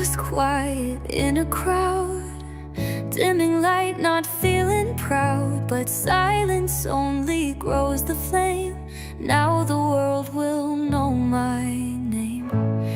was quiet in a crowd, dimming light, not feeling proud. But silence only grows the flame. Now the world will know my name.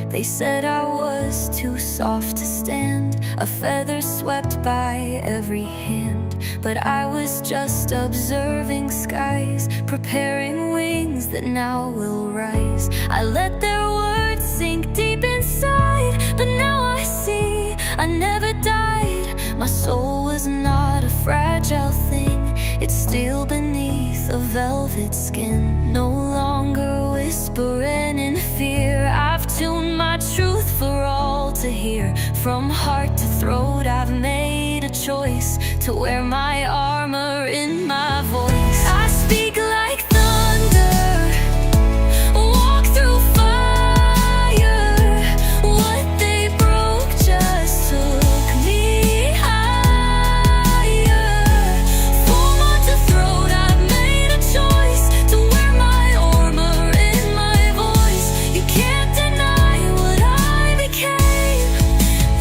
They said I was too soft to stand, a feather swept by every hand. But I was just observing skies, preparing wings that now will rise. I let their words sink deep inside, but now I see I never died. My soul was not a fragile thing, it's still beneath a velvet skin. No longer whispering in fear, I've tuned my truth for all to hear. From heart to throat I've made a choice to wear my armor in my voice. I speak like thunder, walk through fire. What they broke just took me higher. From heart to throat I've made a choice to wear my armor in my voice. You can't deny what I became.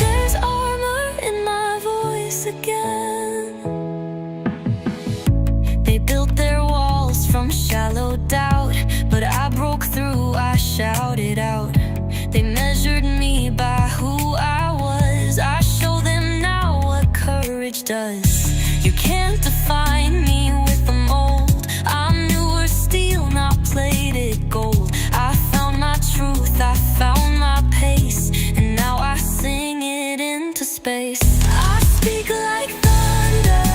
There's armor in my voice again. They built their walls from shallow doubt, but I broke through, I shouted out. They measured me by who I was. I show them now what courage does. You can't define me with a mold. I'm newer steel, not plated gold. I found my truth, I found my pace, and now I sing it into space. I speak like thunder,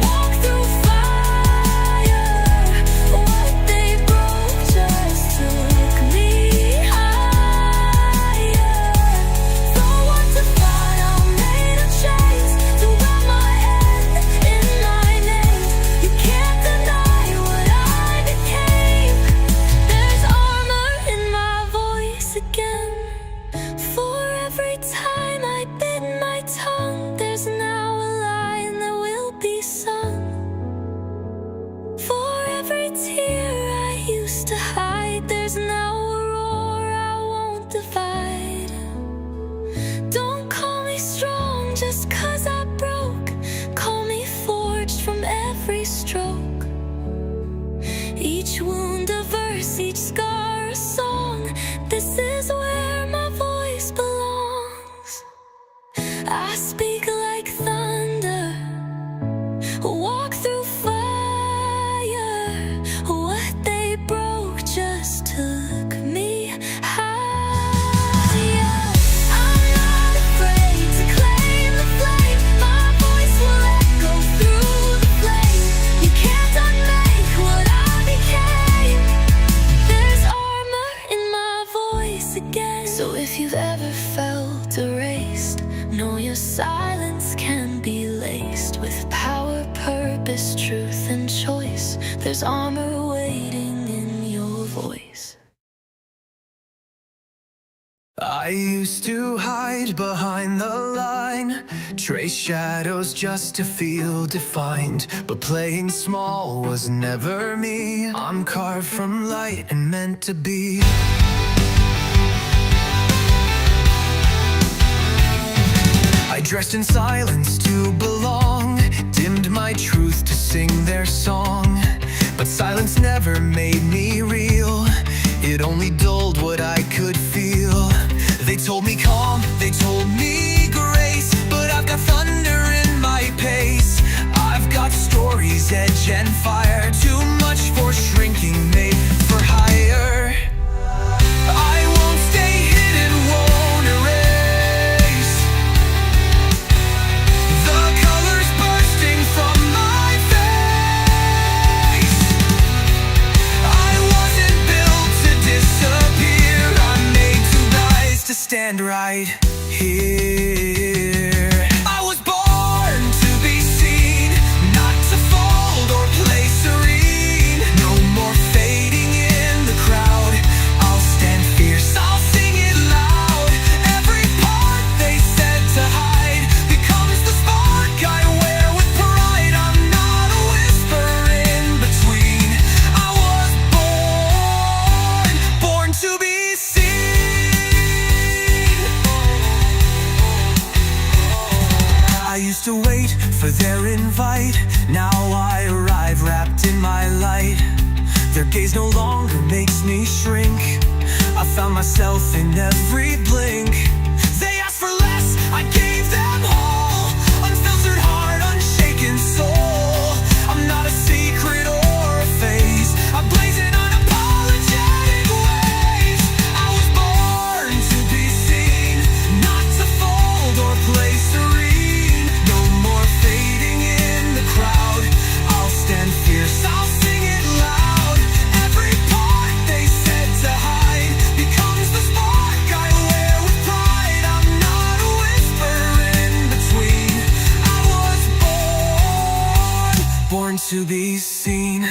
walk through fire. What they broke just took me higher. From what to fight, I made a chase to wear my end in my name. You can't deny what I became. There's armor in my voice again. For every time I bit my tongue, there's now a line that will be sung. For every tear I used to hide, there's now a roar I won't divide. Don't call me strong just 'cause I broke. Call me forged from every stroke. Each wound a verse, each scar a song. This is where my voice belongs. I speak like thunder, walk through fire. What they broke just took me higher. I'm not afraid to claim the flame. My voice will echo through the flame. You can't unmake what I became. There's armor in my voice again. So if you've ever felt erased, know your silence can be laced with power, purpose, truth, and choice. There's armor waiting in your voice. I used to hide behind the line, trace shadows just to feel defined. But playing small was never me. I'm carved from light and meant to be. I dressed in silence to belong, dimmed my truth to sing their song. But silence never made me real, it only dulled what I could feel. They told me calm, they told me grace, but I've got thunder in my pace. I've got stories, edge and fire, too much for shrinking, made for higher. I won't stay hidden, won't erase the colors bursting from my face. I wasn't built to disappear, I'm made to rise, to stand right here. I was born to be seen, not to fold or play serene. No more fading in the crowd, I'll stand fierce, I'll sing it loud. Every part they said to hide becomes the spark I wear with pride. I'm not a whisper in between. I was born to be seen. for their invite. Now I arrive wrapped in my light. Their gaze no longer makes me shrink. I found myself in every blink. They asked for less, I gave them all. Unfiltered heart, unshaken soul. I'm not a secret or a phase. I blaze in unapologetic ways. I was born to be seen, not to fold or play serene. No more fading in the crowd. I'll stand fierce, I'll sing it loud. Every part they said to hide becomes the spark I wear with pride. I'm not a whisper in between. I was born to be seen.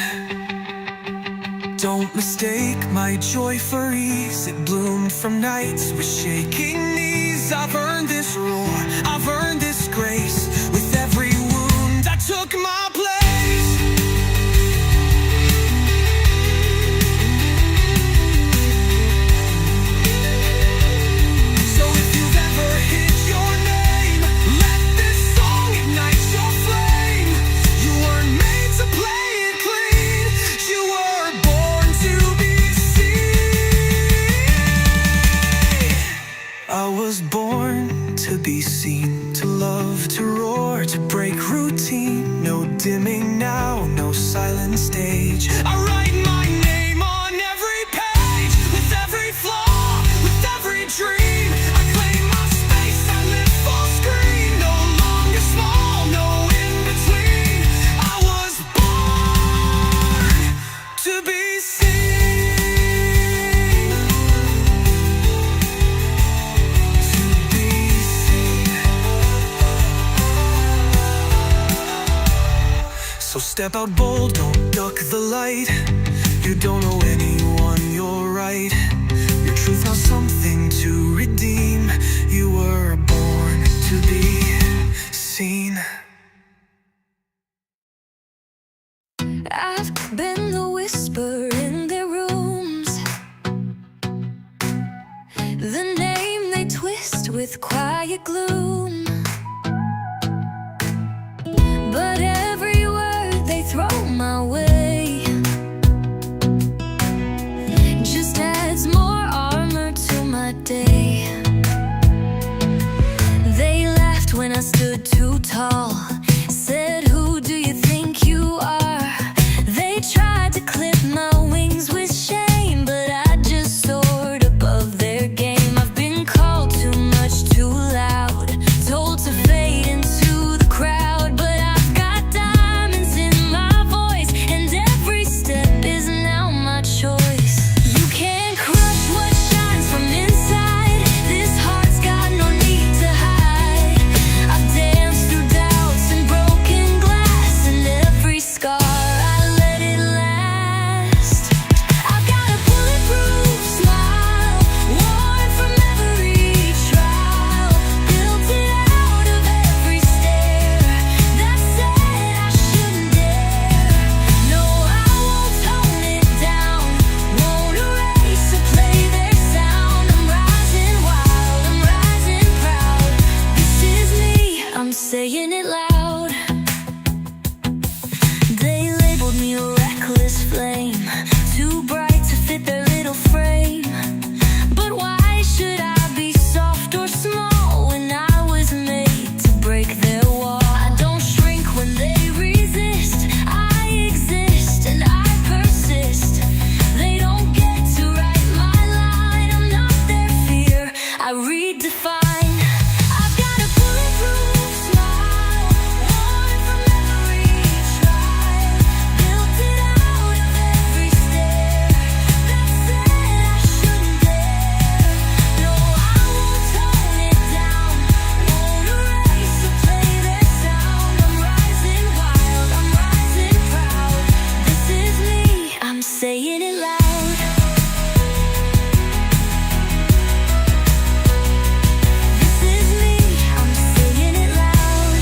Don't mistake my joy for ease. It bloomed from nights with shaking knees. I've earned this roar, I've earned this grace. With every wound I took my place. So if you've ever hid your name, let this song ignite your flame. You weren't made to play it clean. You were born to be seen. I was born to be seen, to love, to roar, to break routine. No dimming now, no silent stage. I write my name on every page. With every flaw, with every dream, I claim my space, I live full screen. No longer small, no in between. I was born to be seen. To be seen. So step out bold, don't duck the light. You don't owe anyone your right. Your truth now something to redeem. You were born to be seen. I've been the whisper in their rooms, the name they twist with quiet gloom. But every word they throw my way just adds more armor to my day. They laughed when I stood too tall, said, "Who do you think you are?" They tried to clip my wings with shame, but I just soared above their game. I've been called too much, too loud, told to fade into the crowd, but I've got diamonds in my voice, and every step is now my choice. You can't crush what shines from inside. This heart's got no need to hide. I've danced through doubts and broken glass, and every scar I let it last. I've got a bulletproof smile, worn from every trial, built it out of every stare that said I shouldn't dare. No, I won't tone it down, won't erase or play their sound. I'm rising wild, I'm rising proud. This is me, I'm saying it loud. They labeled me a reckless flame, too bright to fit their little frame. But why should I be soft or small when I was made to break their wall? I don't shrink when they resist. I exist and I persist. They don't get to write my line. I'm not their fear, I redefine. I've got a bulletproof smile, worn from every trial, built it out of every stare that said I shouldn't dare. No, I won't tone it down, won't erase or play their sound. I'm rising wild, I'm rising proud. This is me, I'm saying it loud. This is me, I'm saying it loud.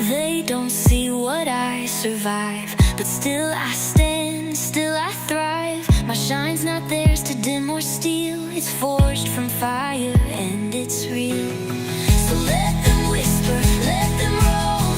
They don't see what I survive, but still I stand, still I thrive. My shine's not theirs to dim or steal. It's forged from fire and it's real. So let them whisper, let them roll.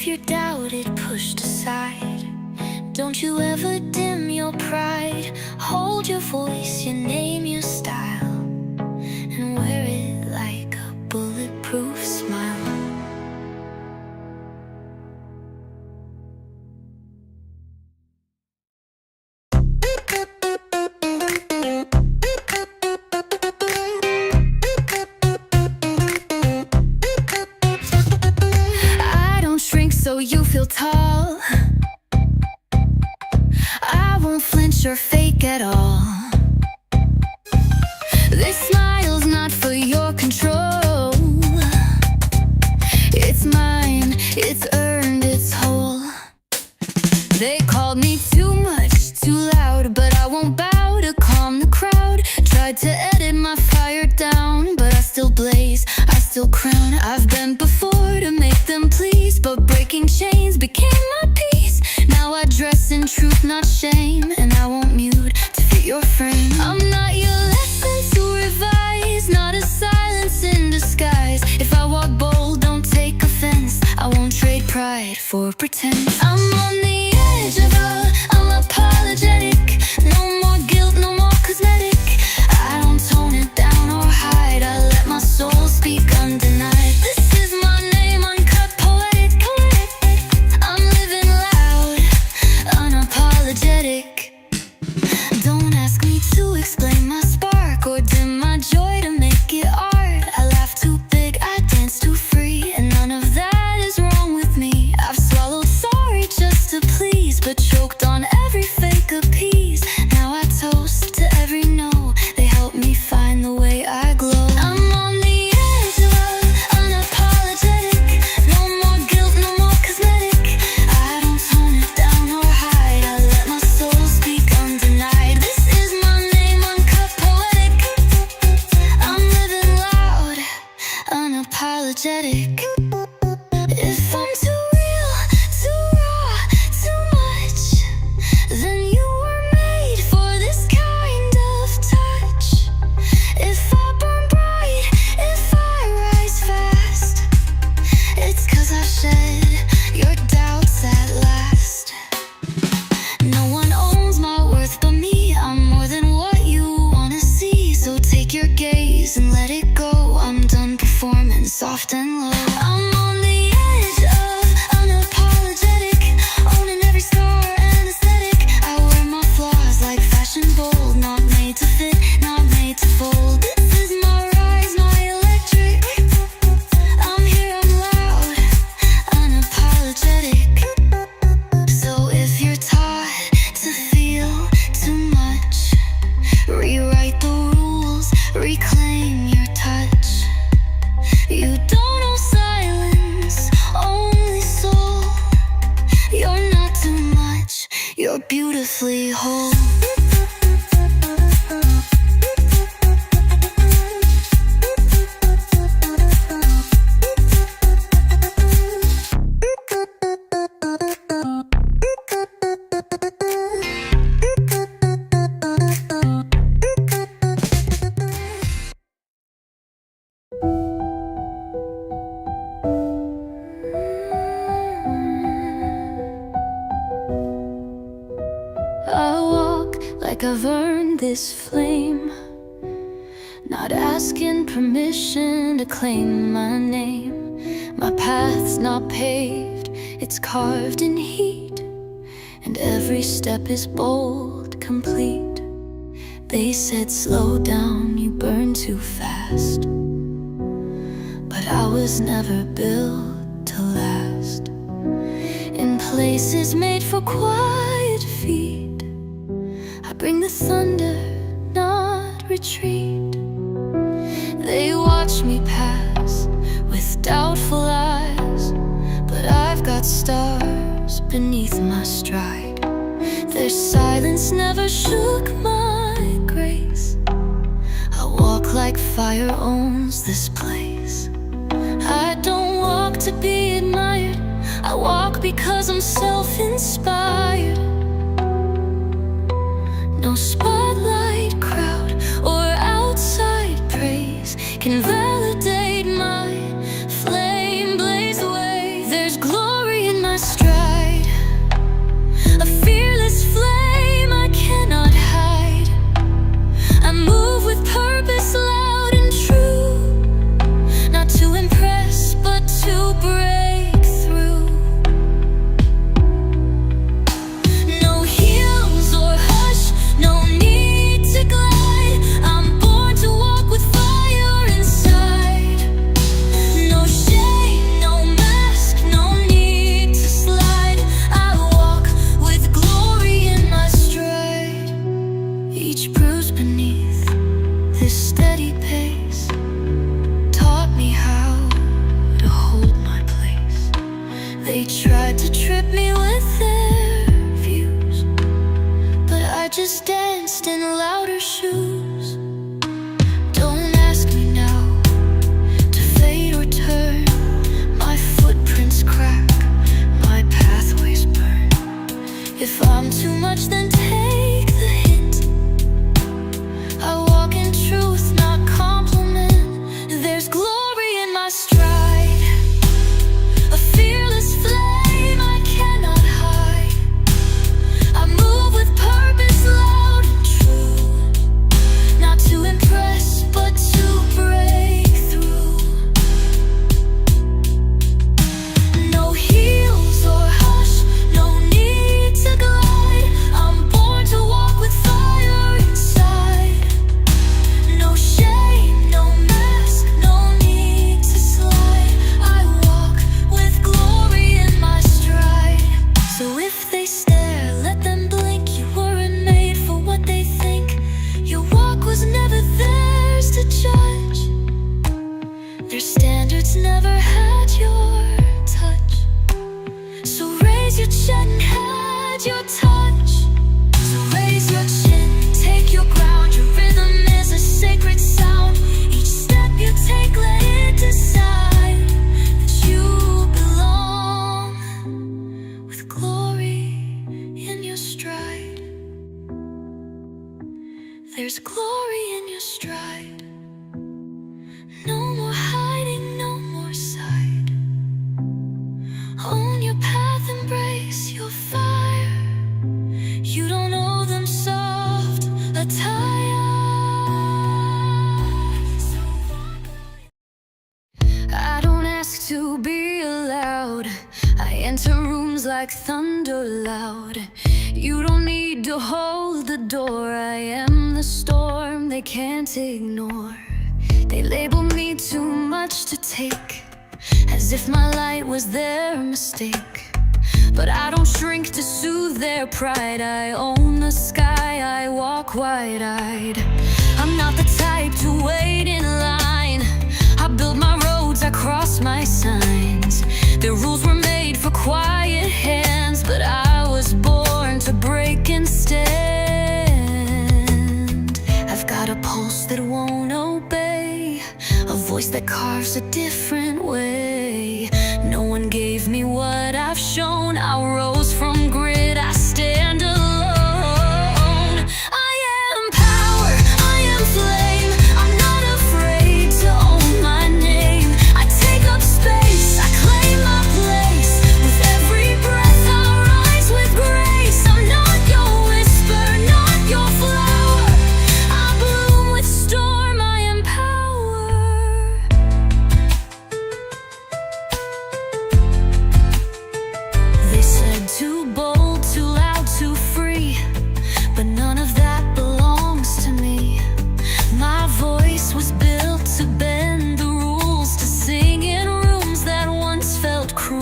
if you're doubted, pushed aside, don't you ever dim your pride. Hold your voice, your name, your style, and wear it like a bulletproof smile. I don't shrink so you feel tall. I won't flinch or fake at all. This smile's not for your control. It's mine, it's earned, it's whole. They called me too much, too loud, but I won't bow to calm the crowd. Tried to edit my fire down, but I still blaze, I still crown. I've been before to make them please, but breaking chains became my peace. Now I dress in truth, not shame, and I won't mute to fit your frame. I'm not your lesson to revise, not a silence in disguise. If I walk bold, don't take offense, I won't trade pride for pretense. I'm on the edge of unapologetic. No more guilt, no more cosmetic. I don't tone it down or hide, I let my soul speak undenied. This is my name, uncut, poetic. I'm living loud, unapologetic. Don't ask me to explain my spark or dim my joy to make it art. I laugh too big, I dance too free, and none of that is wrong with me. I've swallowed sorry just to please, but choked on every fake appease. Now I toast to every no, they help me find the way I glow. I'm on the edge of unapologetic. No more guilt, no more cosmetic. I don't tone it down or hide, I let my soul speak undenied. This is my name, uncut, poetic. I'm living loud, unapologetic. If I'm too real, too raw, too much, then you were made for this kind of touch. If I burn bright, if I rise fast, it's 'cause I shed your doubts at last. No one owns my worth but me. I'm more than what you wanna see, so take your gaze and let it go. I'm done performing soft and low. I'm on the edge of unapologetic, owning every scar and aesthetic. I wear my flaws like fashion bold, not made to fit, not made to fold. This is my rise, my electric. I'm here, I'm loud, unapologetic. So if you're taught to feel too much, rewrite the rules, reclaim your touch. You don't know silence, only soul. You're not too much, you're beautifully whole. I walk like I've earned this flame, not asking permission to claim my name. My path's not paved, it's carved in heat, and every step is bold, complete. They said slow down, you burn too fast, but I was never built to last. In places made for quiet feet, I bring the thunder, not retreat. They watch me pass with doubtful eyes, but I've got stars beneath my stride. Their silence never shook my grace. I walk like fire owns this place. I don't walk to be admired, I walk because I'm self-inspired. No spotlight, crowd, or outside praise can validate my flame blaze away. There's glory in just danced in louder shoes. Don't ask me now to fade or turn. My footprints crack, my pathways burn. If I'm too much, then take the hint. I walk in truth, not compliment. There's glory in my stride, a fearless flame I cannot hide. I move with purpose, loud and true, not to impress, but to break through. No heels or hush, no need to glide. I'm born to walk with fire inside. No shame, no mask, no need to slide. I walk with glory in my stride. So if they stare, let them blink. You weren't made for what they think. Your walk was never theirs to judge. Their standards never had your touch. So raise your chin and had your touch. So raise your chin, take your ground. Your rhythm is a sacred sound. Each step you take, let it decide that you belong with glory in your stride. There's glory in your stride. No more hiding, no more side. Own your path, embrace your fire. You don't owe them soft attire. I don't ask to be allowed. I enter rooms like thunder loud. You don't need to hold the door. I am the storm they can't ignore. They label me too much to take, as if my light was their mistake. But I don't shrink to soothe their pride. I own the sky, I walk wide-eyed. I'm not the type to wait in line. I build my roads, I cross my signs. The rules were made for quiet hands, but I was born to break and stand. I've got a pulse that won't obey, a voice that carves a different way. No one gave me what I've shown. I rose from grit, I stand alone. I am power, I am flame. I'm not afraid to own my name. I take up space, I claim my place. With every breath I rise with grace. I'm not your whisper, not your flower. I bloom with storm, I am power. They said too bold, too loud, too free, but none of that belongs to me. My voice was built to bend the rules, to sing in rooms that once felt cruel.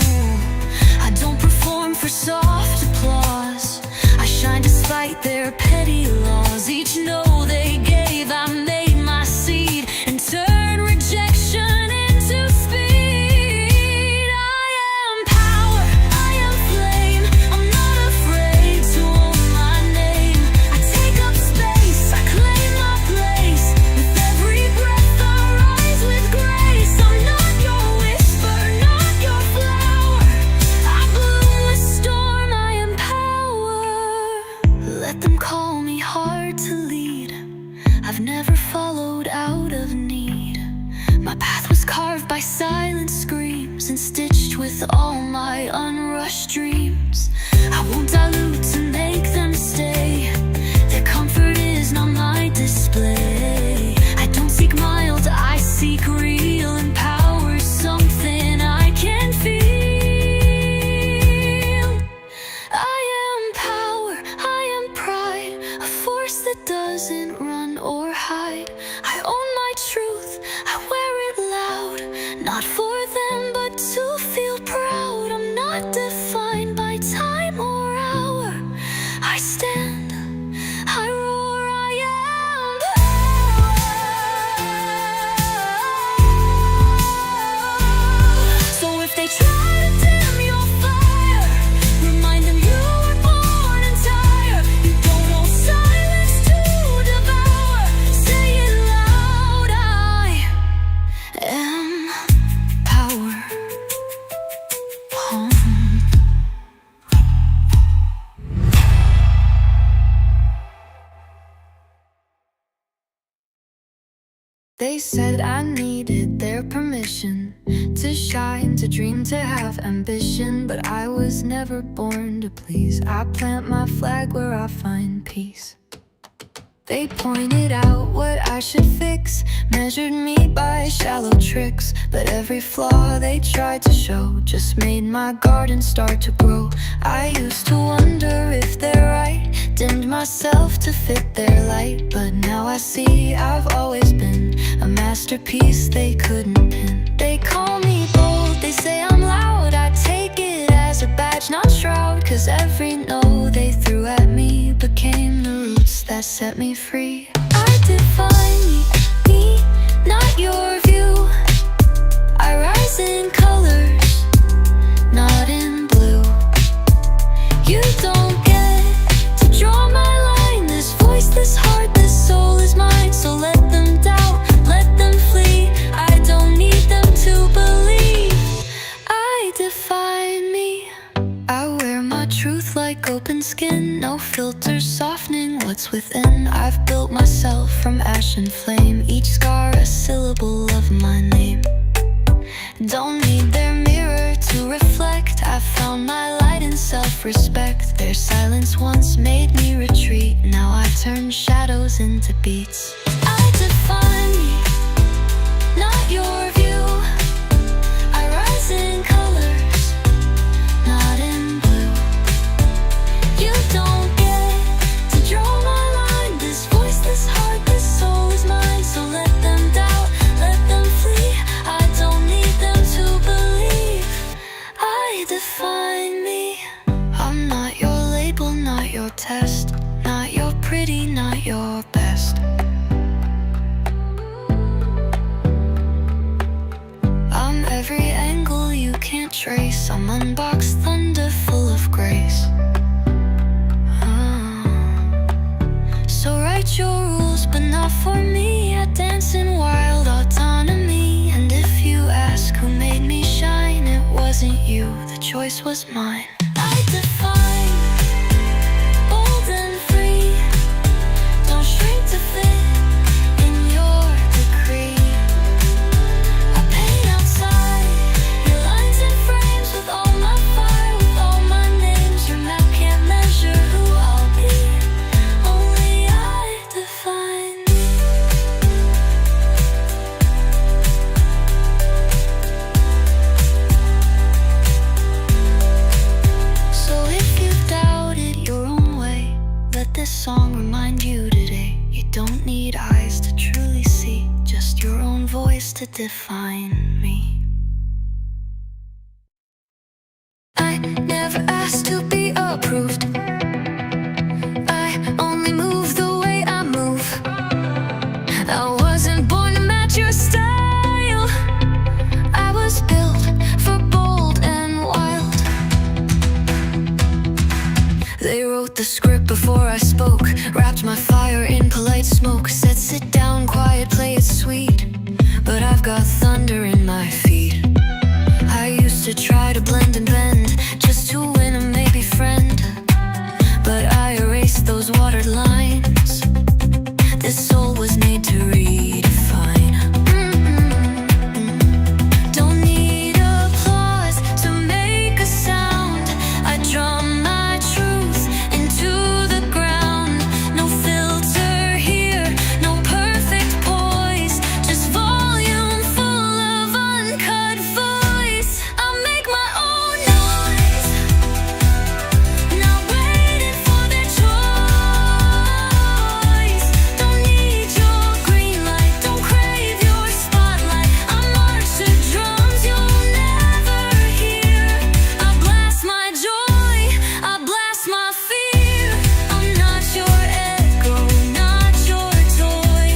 I don't perform for soft applause. I shine despite their petty laws. Each no they gave, I made my seed and turned rejection into speed. I am power, I am flame. I'm not afraid to own my name. I take up space, I claim my place. With every breath I rise with grace. I'm not your whisper, not your flower. I bloom with storm, I am power. Let them call me hard to lead. I've never followed out of need. My path was carved by silent screams and stitched with all my unrushed dreams. I won't dilute to make them stay. Their comfort is not my display. I don't seek mild, I seek real. And power is something I can feel. I am power, I am pride, a force that doesn't run or hide. I own my truth, I wear it loud, not for them but to feel proud. I'm not defined by time or hour. I stand, I roar, I am power. So if they try to dim your fire, remind them you were born entire. You don't know size. said I needed their permission to shine, to dream, to have ambition. But I was never born to please. I plant my flag where I find peace. They pointed out what I should fix, measured me by shallow tricks. But every flaw they tried to show just made my garden start to grow. I used to wonder if they're right, dimmed myself to fit their light. But now I see I've always been a masterpiece they couldn't pin. They call me bold, they say I'm loud. I take it as a badge, not shroud. Cause every no they threw at me became the roots that set me free. I define me, not your view. I rise in colors, not in blue. You don't get to draw my line. This voice, this heart, this soul is mine. So let them doubt, let them flee. I don't need them to believe. I define me. I wear my truth like open skin, no filters softening what's within. I've built myself from ash and flame, each scar a syllable of my name. Don't need their mirror to reflect. I found my light in self-respect. Their silence once made me retreat. Now I turn shadows into beats. I define me, not your view. I rise in colors, not in blue. You don't get to draw my line. This voice, this heart, this soul is mine. So let them doubt, let them flee. I don't need them to believe. I define me. I'm not your label, not your test, not your pretty, not your best. I'm every angle you can't trace. I'm unboxed thunder full of grace. So write your rules, but not for me. I dance in wild autonomy. And if you ask who made me shine, it wasn't you, the choice was mine. I define, bold and free. Don't shrink to fit in your decree. I paint outside your lines and frames with all my fire, with all my names. Your map can't measure who I'll be. Only I define me. So if you've doubted your own way, let this song remind you today. You don't need eyes to truly see, just your own voice to define me. I never asked to be approved. I only move the way I move. I wasn't born to match your style. I was built for bold and wild. They wrote the script before I spoke, wrapped my fire in polite smoke, said sit down, quiet, play it sweet. But I've got thunder in my feet. I used to try to blend and bend, just to win a maybe friend. But I erased those watered lines. This soul was made to redefine. Don't need applause to make a sound. I drum my truth into the ground. No filter here, no perfect poise, just volume full of uncut voice. I make my own noise, not waiting for their choice. Don't need your green light, don't crave your spotlight. I march to drums you'll never hear. I blast my joy, I blast my fear. I'm not your echo, not your toy.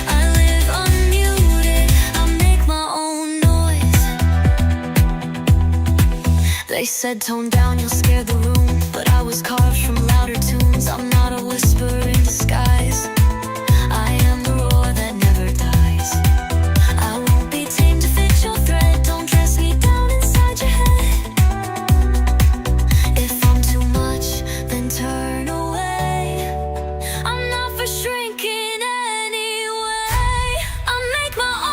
I live unmuted, I make my own noise. They said tone down, you'll scare the room. But I was carved from louder tunes. I'm not a whisper in disguise. I am the roar that never dies. I won't be tamed to fit your thread. Don't dress me down inside your head. If I'm too much, then turn away. I'm not for shrinking anyway. I make my own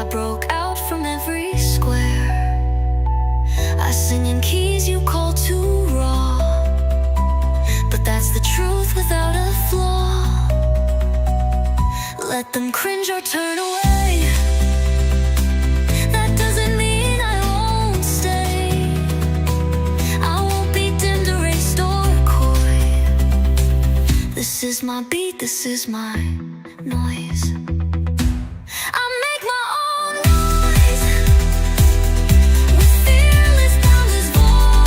I broke out from every square. I sing in keys you call too raw, but that's the truth without a flaw. Let them cringe or turn away. That doesn't mean I won't stay. I won't be dimmed, erased, or coy. This is my beat, this is my noise. I make my own noise with fearless, boundless voice.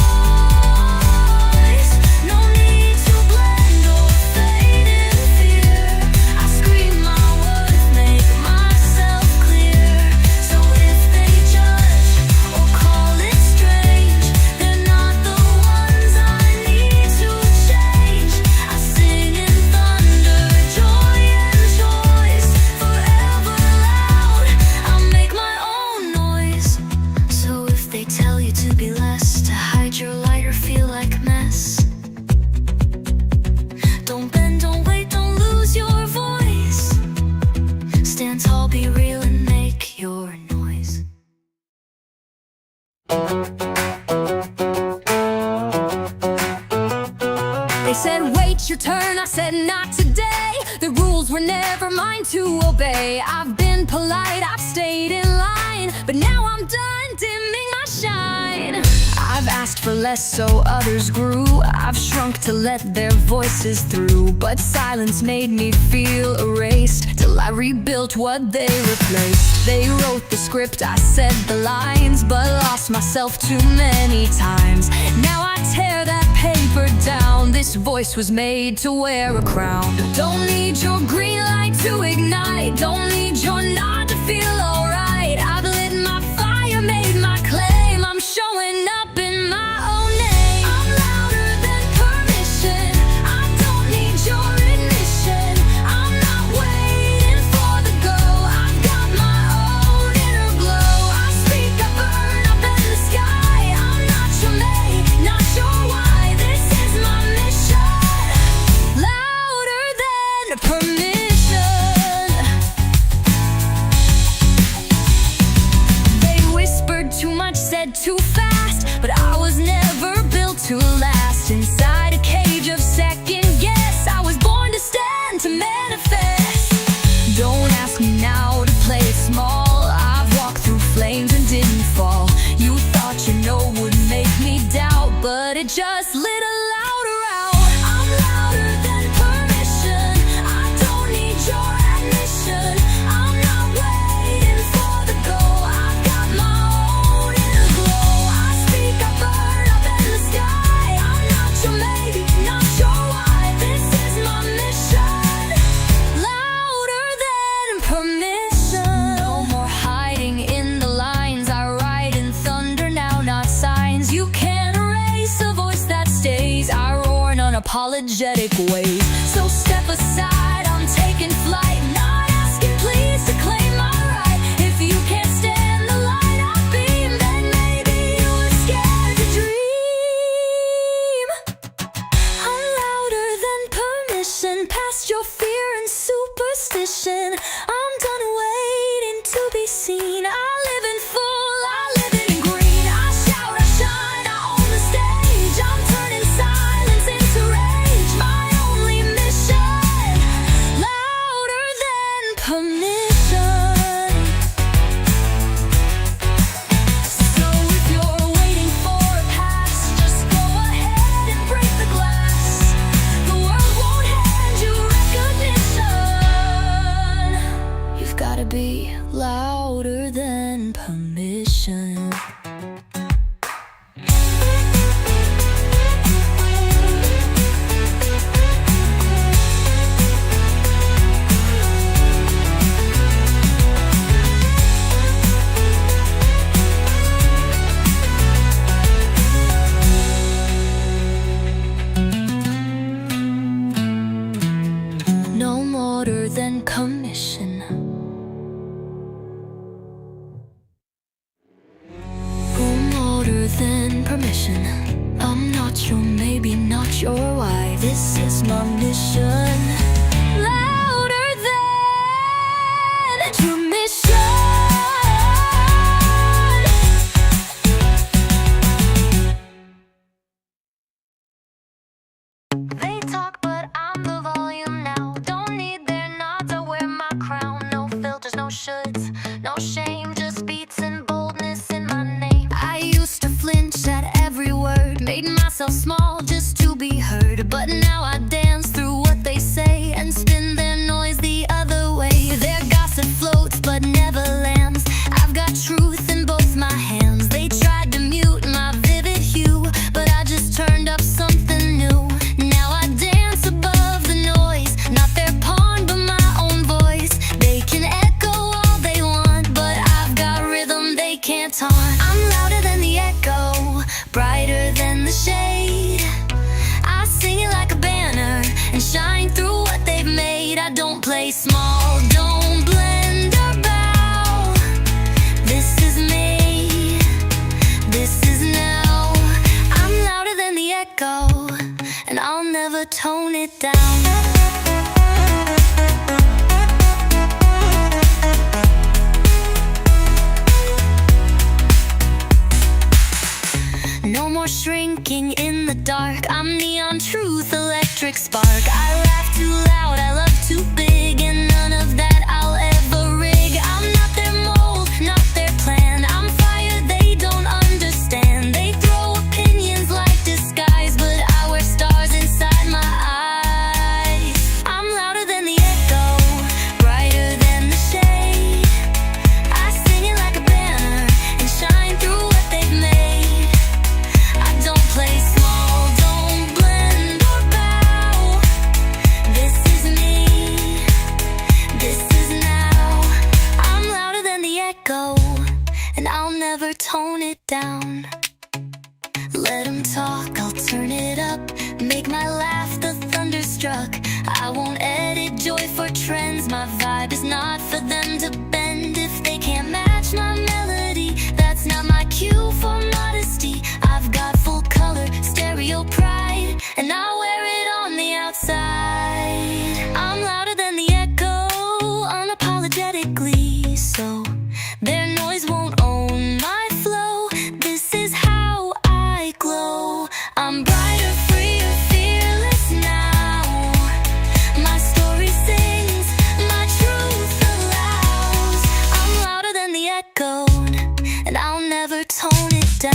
No need to blend or fade in fear. I scream my words, make myself clear. So if they judge or call it strange, they're not the ones I need to change. I sing in thunder, joy and choice, forever loud. I make my own noise. So if they tell you to be less, to hide your light or feel like mess, don't bend, don't wait, don't lose your voice. Stand tall, be real, and make your noise. They said, wait your turn, I said, not today. The rules were never mine to obey. I've been polite, I've stayed in line, but now I'm done dimming my shine. I've asked for less so others grew. I've shrunk to let their voices through, but silence made me feel erased, till I rebuilt what they replaced. They wrote the script, I said the lines, but lost myself too many times. Now I tear that paper down. This voice was made to wear a crown. Don't need your green light to ignite, don't need your nod to feel alright. I've lit my fire, made my claim. I'm showing up in my own name. I'm louder than permission, I don't need your admission. I'm not waiting for the go, I've got my own inner glow. I speak, I burn up in the sky. I'm not your mate, not your why. This is my mission, louder than permission. They whispered too much, said too fast, but I was never built to last. Inside a cage of second guess, I was born to stand, to manifest. Don't ask me now to play it small. I've walked through flames and didn't fall. You thought you know would make me doubt, but it just lit a louder out. I'm louder than permission, I don't need your admission. I'm not waiting for the go, I've got my own inner glow. I speak, I burn up in the sky. I'm not your maybe, not your why. This is my mission, louder than permission. No more hiding in the lines. I write in thunder now, not signs. You can't erase a voice that stays. I roar in unapologetic ways. So step aside, I'm taking flight, not asking please to claim my right. If you can't stand the light I beam, then maybe you were scared to dream. I'm louder than permission, past your fear and superstition. I'm done waiting to be seen. I live in full, I live in green. I shout, I shine, I own the stage. I'm turning silence into rage. My only mission, louder than permission. So if you're waiting for a pass, just go ahead and break the glass. The world won't hand you recognition. You've gotta be louder than permission. No more than commission. Than permission. I'm not your maybe, not your why. This is my mission, louder than permission. myself small just to be heard, but now I dance through what they say and spin their noise the other way. Their gossip floats but never lands. I've got truth in both my hands. They tried to mute my vivid hue, but I just turned up something new. Now I dance above the noise, not their pawn but my own voice. They can echo all they want, but I've got rhythm they can't taunt. I'm louder than the echo, brighter than the shade. I sing it like a banner and shine through what they've made. I don't play small, don't blend or bow. This is me, this is now. I'm louder than the echo, and I'll never tone it down. No more shrinking in the dark. I'm neon truth, electric spark. I laugh too loud, I love too big, and none of that I'll ever rig. I'm not their mold, not their plan. I'm fire they don't understand. They throw opinions like disguise, but I wear stars inside my eyes. I'm louder than the echo, brighter than the shade. I sing it like a banner and shine through what they've made. I don't play small, don't blend or bow. This is me, this is now. I'm louder than the echo, and I'll never tone it down. Let them talk, I'll turn it up. Make my laugh the thunderstruck. I won't edit joy for trends. My vibe is not for them to bend. If they can't match my melody, that's not my cue for modesty. I've got full color, stereo pride, and I wear it on the outside. I'm louder than the echo, unapologetically so. Their noise won't own my flow. This is how I glow. I'm brighter, freer, fearless now. My story sings, my truth allows. I'm louder than the echo, and I'll never tone it down.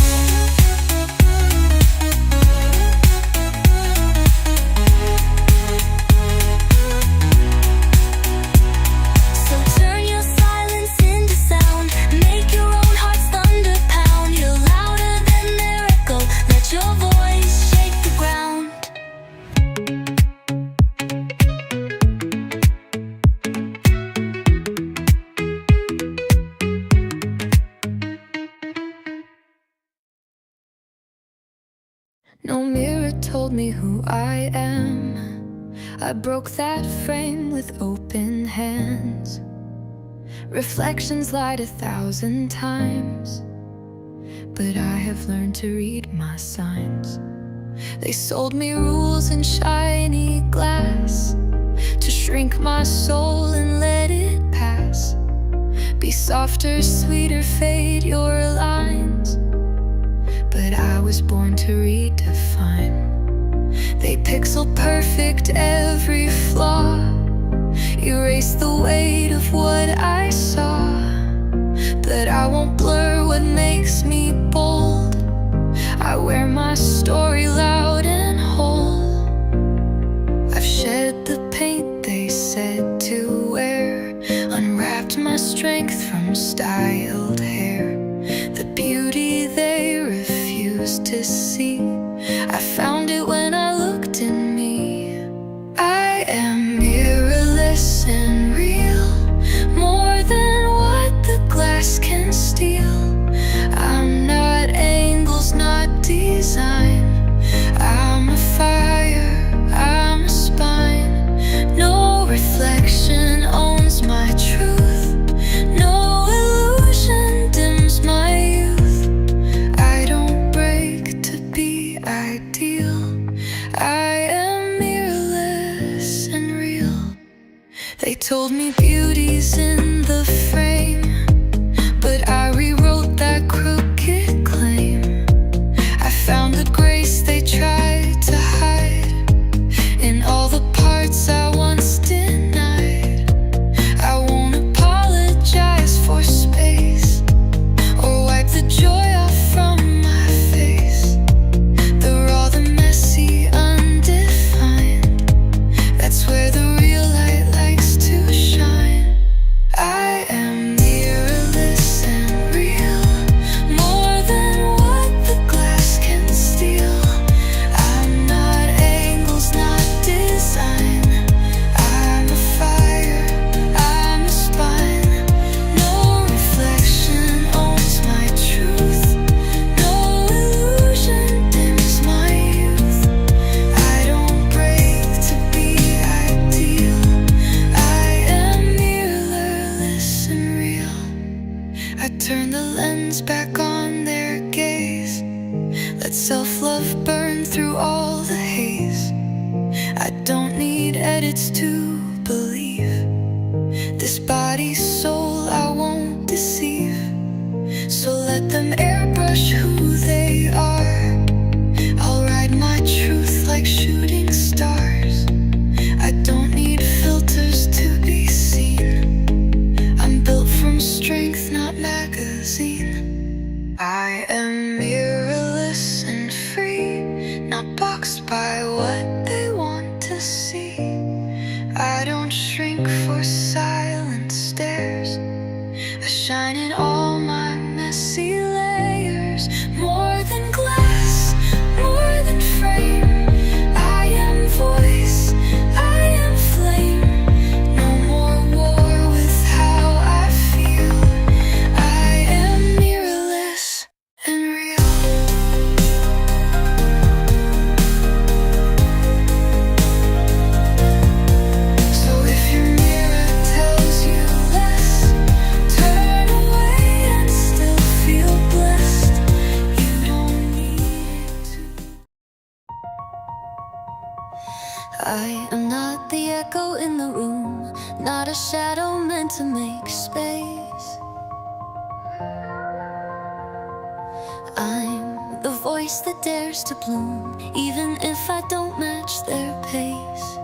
So turn your silence into sound. Make your own heart's thunder pound. You're louder than their echo. Let your voice shake the ground. No mirror told me who I am. I broke that frame with open hands. Reflections lied 1,000 times, but I have learned to read my signs. They sold me rules in shiny glass to shrink my soul and let it pass. Be softer, sweeter, fade your lines, but I was born to redefine. They pixel perfect every flaw, erase the weight of what I saw. But I won't blur what makes me bold. I wear my story loud and whole. I've shed the paint they said to wear, unwrapped my strength from styled hair. The beauty they refused to see, I found it when I looked in me. I am mirrorless and real, more than what the glass can steal. I'm not angles, not design. I'm a fire, I'm a spine. No reflection owns my truth. No illusion I turn the lens back on their gaze. Let self-love burn through all the haze. I don't need edits to believe. This body's soul I won't deceive. So let them airbrush who they are. I'll ride my truth like shooting stars. I don't need filters to be seen. I'm built from strength, not magazine. I am mirrorless and free, not boxed by what they want to see. I don't shrink for silent stares. I shine in all my messy layers. More than glass, more than frame. I am voice, I am flame. No more war with how I feel. I am mirrorless and real. So if your mirror tells you less, turn away and still feel blessed. You don't need to. I am not the echo in the room, not a shadow meant to make space. I'm the voice that dares to bloom, even if I don't match their pace.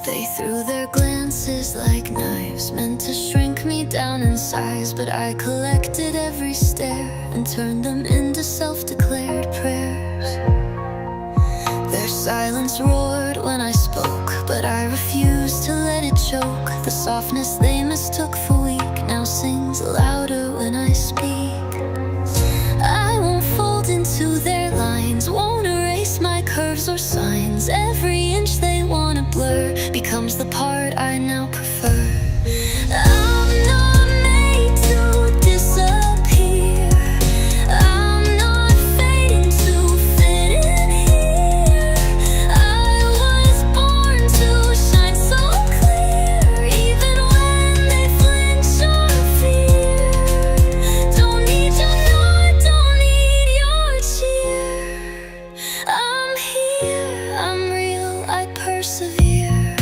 They threw their glances like knives, meant to shrink me down in size. But I collected every stare and turned them into self-declared prayers. Their silence roared when I spoke, but I refused to let it choke. The softness they mistook for weak now sings louder when I speak. I won't fold into their lines, won't erase my curves or signs. Every inch they wanna blur becomes the part I now prefer. I'm not made to disappear. I'm not fading to fit in here. I was born to shine so clear, even when they flinch or fear. Don't need your nod, don't need your cheer. I'm here, I'm real, I persevere.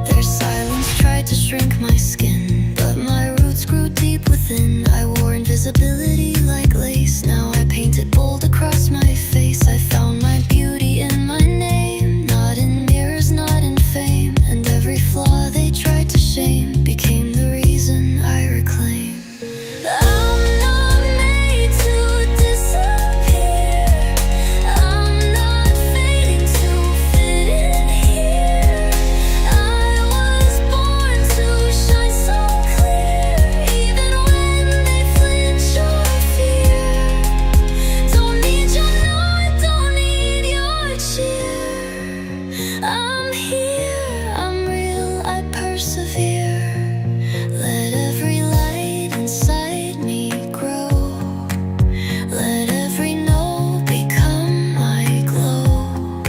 Their silence tried to shrink my skin, but my roots grew deep within. I wore invisibility like lace. Now I paint it bold across my face. I found my beauty in my name, not in mirrors, not in fame. And every flaw they tried to shame became the reason I reclaim. I'm not made to disappear. I'm not fading to fit in here. I was born to shine so clear, even when they flinch or fear. Don't need your nod, don't need your cheer. I'm here, I'm real, I persevere. Let every light inside me grow. Let every no become my glow.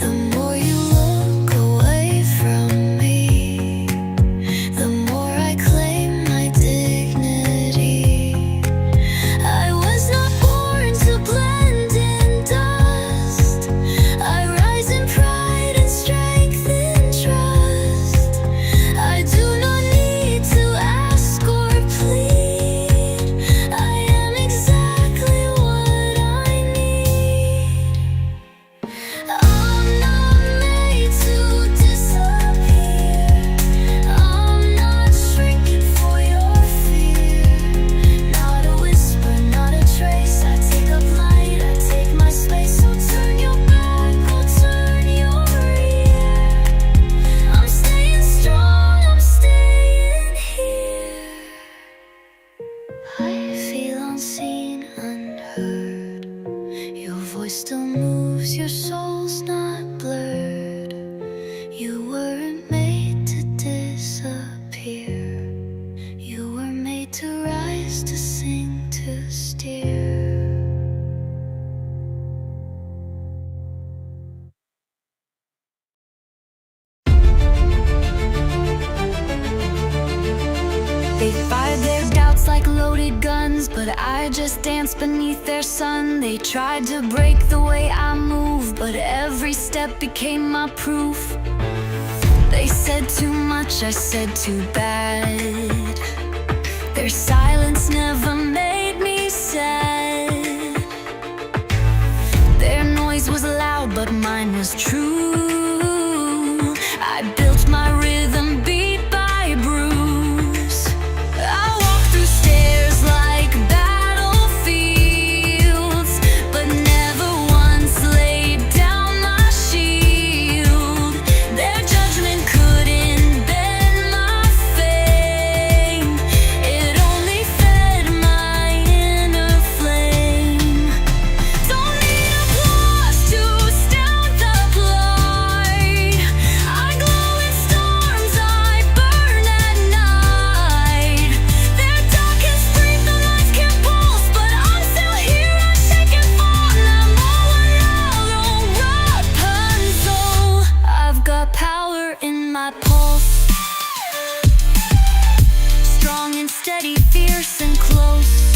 The more you look away from me, the more I claim my dignity. I was not born to blend in dust. I rise in pride and strength in trust. I like loaded guns, but I just danced beneath their sun. They tried to break the way I move, but every step became my proof. They said too much, I said too bad. Their silence never made me sad. Their noise was loud, but mine was true. I built my rhythm beat by bruise. I walked through stairs like battlefields, but never once laid down my shield. Their judgment couldn't bend my fame. It only fed my inner flame. Don't need applause to stamp the light. I glow in storms, I burn at night. Their darkest breathe, the lights can't pulse, but I'm still here, unshaken for them. Oh, another Rapunzel. I've got power in my pulse, strong and steady, fierce and close.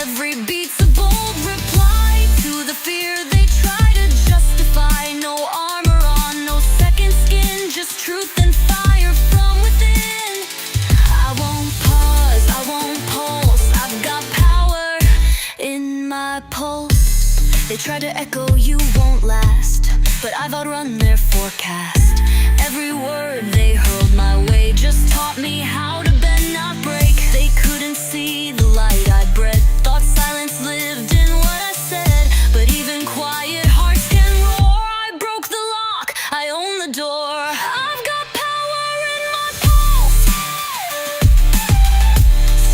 Every beat's a bold reply to the fear they try to justify. No armor on, no second skin, just truth and fire from within. I won't pause, I won't pulse. I've got power in my pulse. They try to echo, you won't last, but I've outrun their forecast. Every word they hurled my way just taught me how to bend, not break. They couldn't see the light I bred. Thought silence lived in what I said, but even quiet hearts can roar. I broke the lock, I own the door. I've got power in my pulse,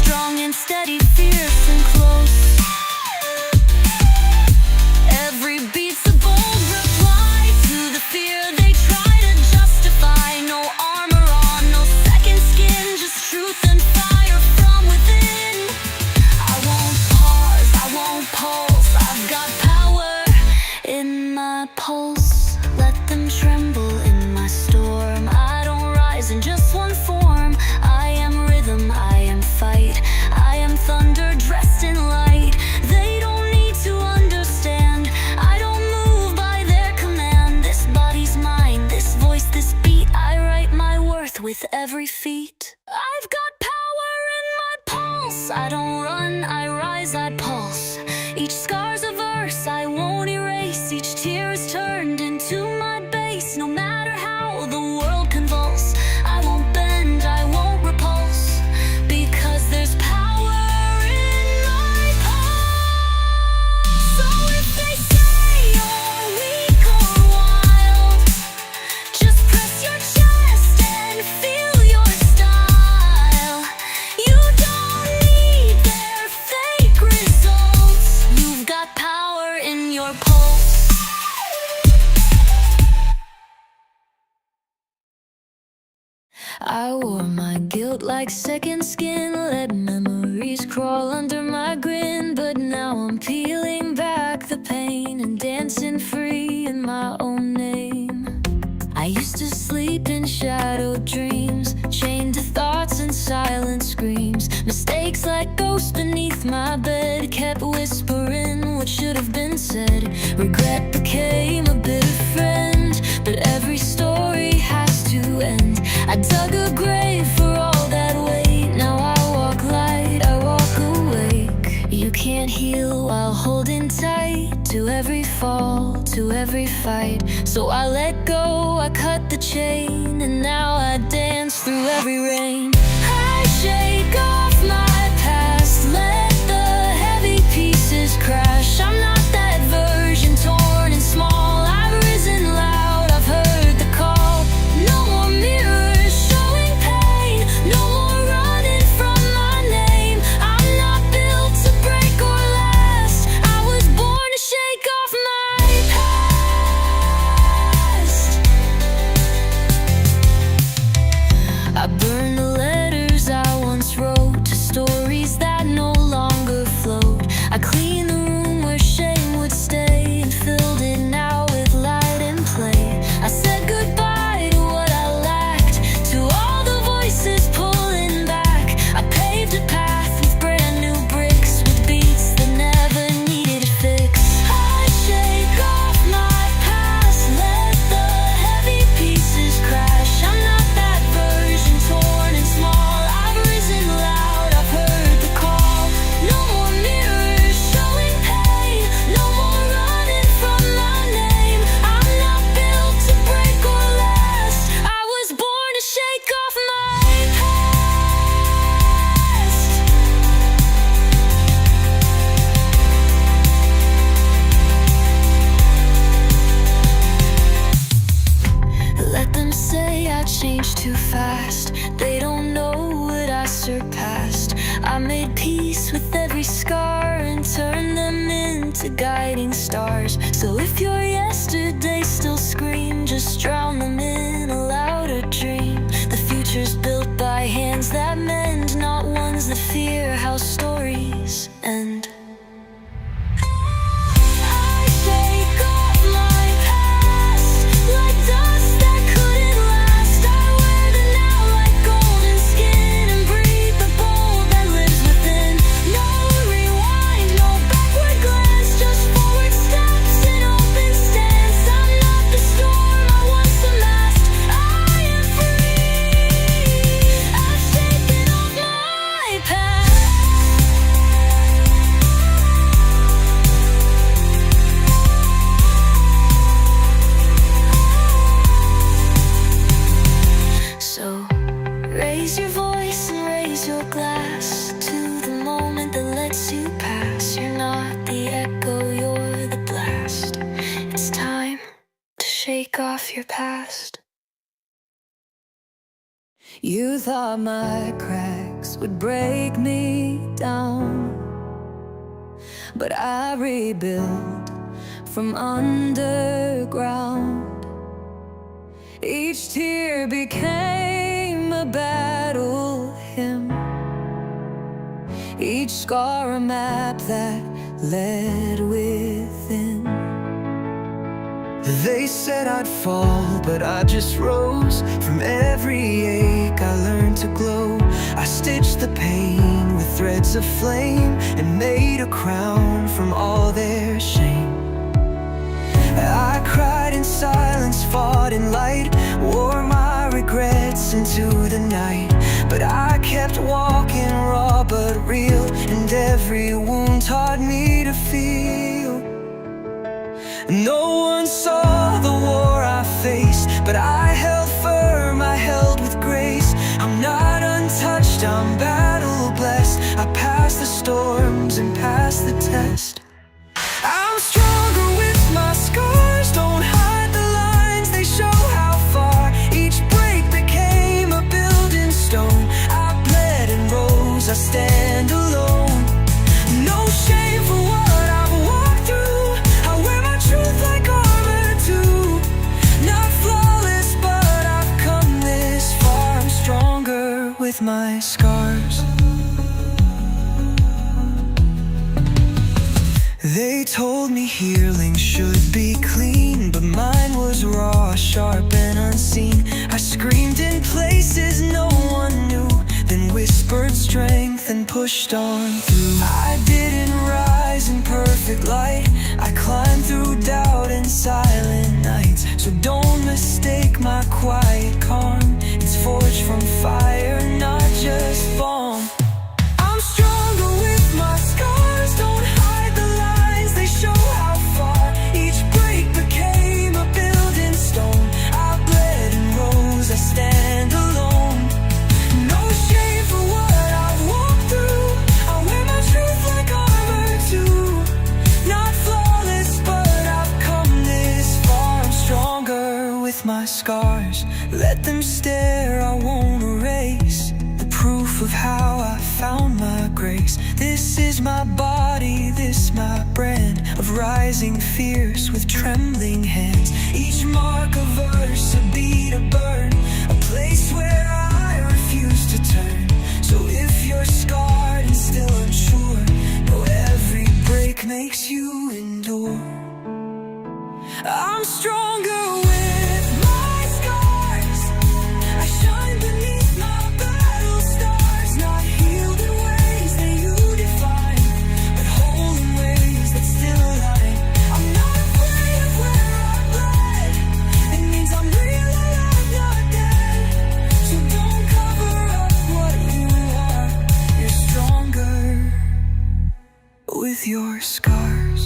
strong and steady, fierce and close. Every beat's a bold reply to the fear they try to justify. No armor on, no second skin, just truth and fire from within. I won't pause, I won't pulse. I've got power in my pulse. Let them tremble in my storm. I don't rise in just one form. I am rhythm, I am fight. I am thunder dressed in light. They don't need to understand. I don't move by their command. This body's mine, this voice, this beat. I write my worth with every feat. I've got power in my pulse. I don't run, I rise, I pulse. Each scar's a verse I won't erase. Each tear is turned into my base. No matter how the world convulse, I won't bend, I won't repulse, because there's power in my pulse. So if they say you're weak or wild, just press your chest and feel your style. You don't need their fake results. You've got power in your pulse. I wore my guilt like second skin, let memories crawl under my grin. But now I'm peeling back the pain and dancing free in my own name. I used to sleep in shadowed dreams, chained to thoughts and silent screams. Mistakes like ghosts beneath my bed kept whispering what should have been said. Regret became a bitter friend, but every story has to end. I dug a grave for all that weight. Now I walk light, I walk awake. You can't heal while holding tight to every fall, to every fight. So I let go, I cut the chain, and now I dance through every rain. I shake off my past, let the heavy pieces crash. I'm not that version, torn and small. I've risen loud, I've heard the call. No more mirrors showing pain, no more running from my name. I'm not built to break or last. I was born to shake off my past. I burn the change too fast. They don't know what I surpassed. I made peace with every scar and turned them into guiding stars. So if your yesterday still scream, just drown them in a louder dream. The future's built by hands that mend, not ones that fear how stories end. Raise your voice and raise your glass to the moment that lets you pass. You're not the echo, you're the blast. It's time to shake off your past. You thought my cracks would break me down, but I rebuilt from underground. Each tear became a battle hymn, each scar a map that led within. They said I'd fall, but I just rose. From every ache I learned to glow. I stitched the pain with threads of flame and made a crown from all their shame. I cried in silence, fought in light, wore my regrets into the night. But I kept walking, raw but real, and every wound taught me to feel. No one saw the war I faced, but I held firm, I held with grace. I'm not untouched, I'm battle blessed. I passed the storms and passed the test. I'm stronger with my scars, don't hide the lines, they show how far. Each break became a building stone. I bled and rose, I stand alone. No shame for what I've walked through. I wear my truth like armor too. Not flawless, but I've come this far. I'm stronger with my scars. They told me healing should be clean, but mine was raw, sharp and unseen. I screamed in places no one knew, then whispered strength and pushed on through. I didn't rise in perfect light, I climbed through doubt and silent nights. So don't mistake my quiet calm, it's forged from fire, not just foam. I'm stronger with my scars, don't hide the lines, they show how far. Each break became a building stone. I bled and rose, I stand alone. No shame for what I've walked through. I wear my truth like armor too. Not flawless, but I've come this far. I'm stronger with my scars. Let them stare, I won't erase the proof of how I found my grace. This is my body, this my brand of rising fierce with trembling hands. Each mark a verse, a beat, a burn, a place where I refuse to turn. So if you're scarred and still unsure, know every break makes you endure. I'm stronger with my scars. I shine beneath my battle stars. Not healed in ways that you define, but whole in ways that still align. I'm not afraid of where I bled. It means I'm real, alive, not dead. So don't cover up what you are. You're stronger with your scars.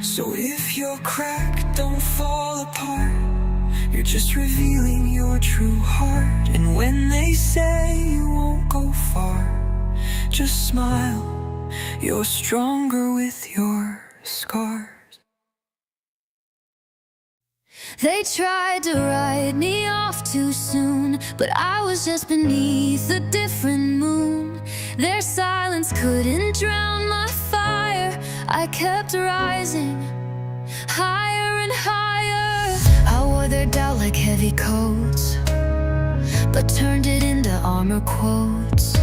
So if you're cracked, don't fall apart. You're just revealing your true heart. And when they say you won't go far, just smile, you're stronger with your scars. They tried to write me off too soon, but I was just beneath a different moon. Their silence couldn't drown my fire. I kept rising, higher and higher. I wore their doubt like heavy coats, but turned it into armor quotes.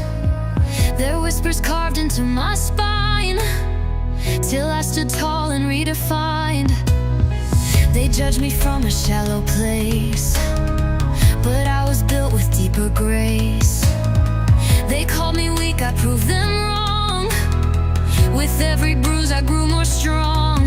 Their whispers carved into my spine, till I stood tall and redefined. They judged me from a shallow place, but I was built with deeper grace. They called me weak, I proved them wrong. With every bruise I grew more strong.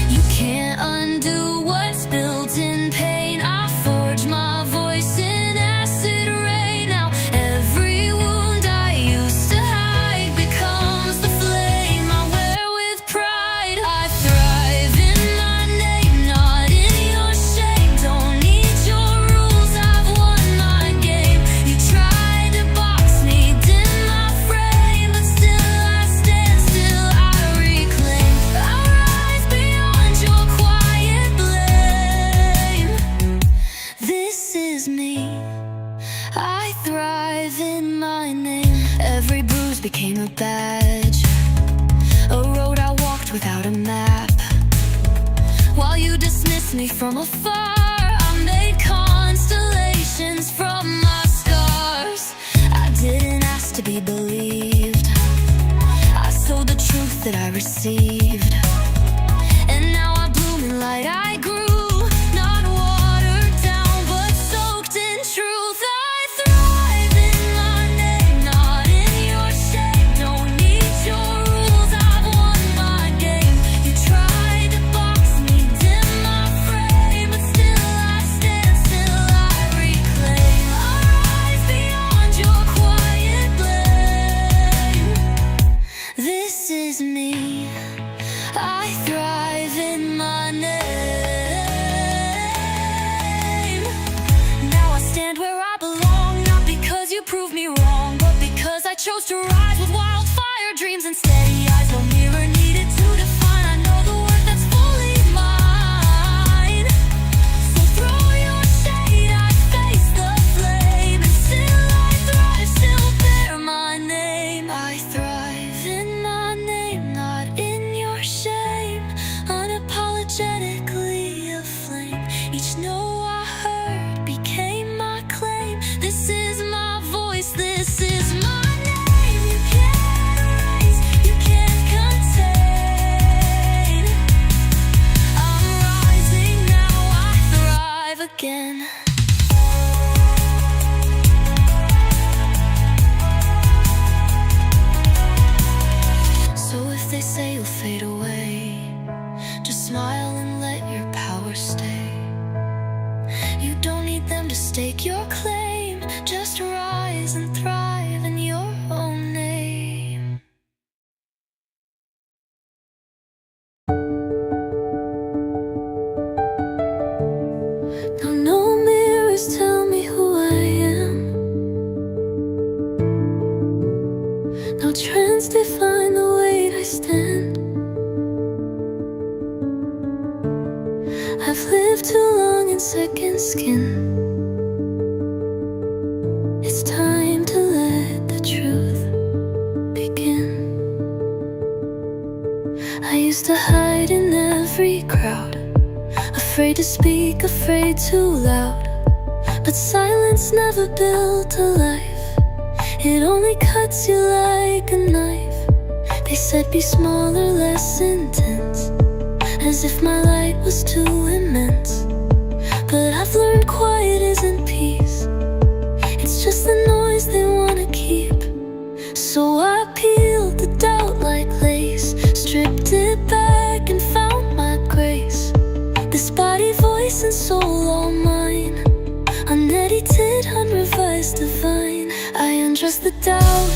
You can't undo what's built in pain. I forged my voice in acid rain. Now every wound I used to hide becomes the flame I wear with pride. I thrive in my name, not in your shame. Don't need your rules, I've won my game. You tried to box me, dim my frame, but still I stand, still I reclaim. I rise beyond your quiet blame. This is me, I thrive in my name. Every bruise became a badge, a road I walked without a map. While you dismissed me from afar, I made constellations from my scars. I didn't ask to be believed, I sowed the truth that I received. And now I bloom in light I grew, not watered down, but soaked in truth. I thrive in my name, not in your shame. Don't need your rules, I've won my game. You tried to box me, dim my frame, but still I stand, still I reclaim. I rise beyond your quiet blame. This is me, I thrive in my name. Now I stand where I belong, not because you proved me wrong, but because I chose to rise with wildfire dreams and steady eyes. No mirror needed to define. I know the worth that's fully mine. So throw your shade, I face the flame, and still I thrive, still bear my name. I thrive in my name, not in your shame. Unapologetically aflame. Each no I heard became my claim. This is my voice, this is my name. You can't erase, you can't contain. I'm rising now, I thrive again. So if they say you'll fade away, just smile and let your power stay. You don't need them to stake your claim. Just rise and thrive in your own name. Now no mirrors tell me who I am. No trends define the weight I stand. I've lived too long in second skin. It's time to let the truth begin. I used to hide in every crowd, afraid to speak, afraid too loud. But silence never built a life, it only cuts you like a knife. They said be smaller, less intense, as if my light was too immense. But I've learned quiet isn't peace, it's just the noise they wanna keep. So I peeled the doubt like lace, stripped it back and found my grace. This body, voice and soul all mine, unedited, unrevised, divine. I undress the doubt,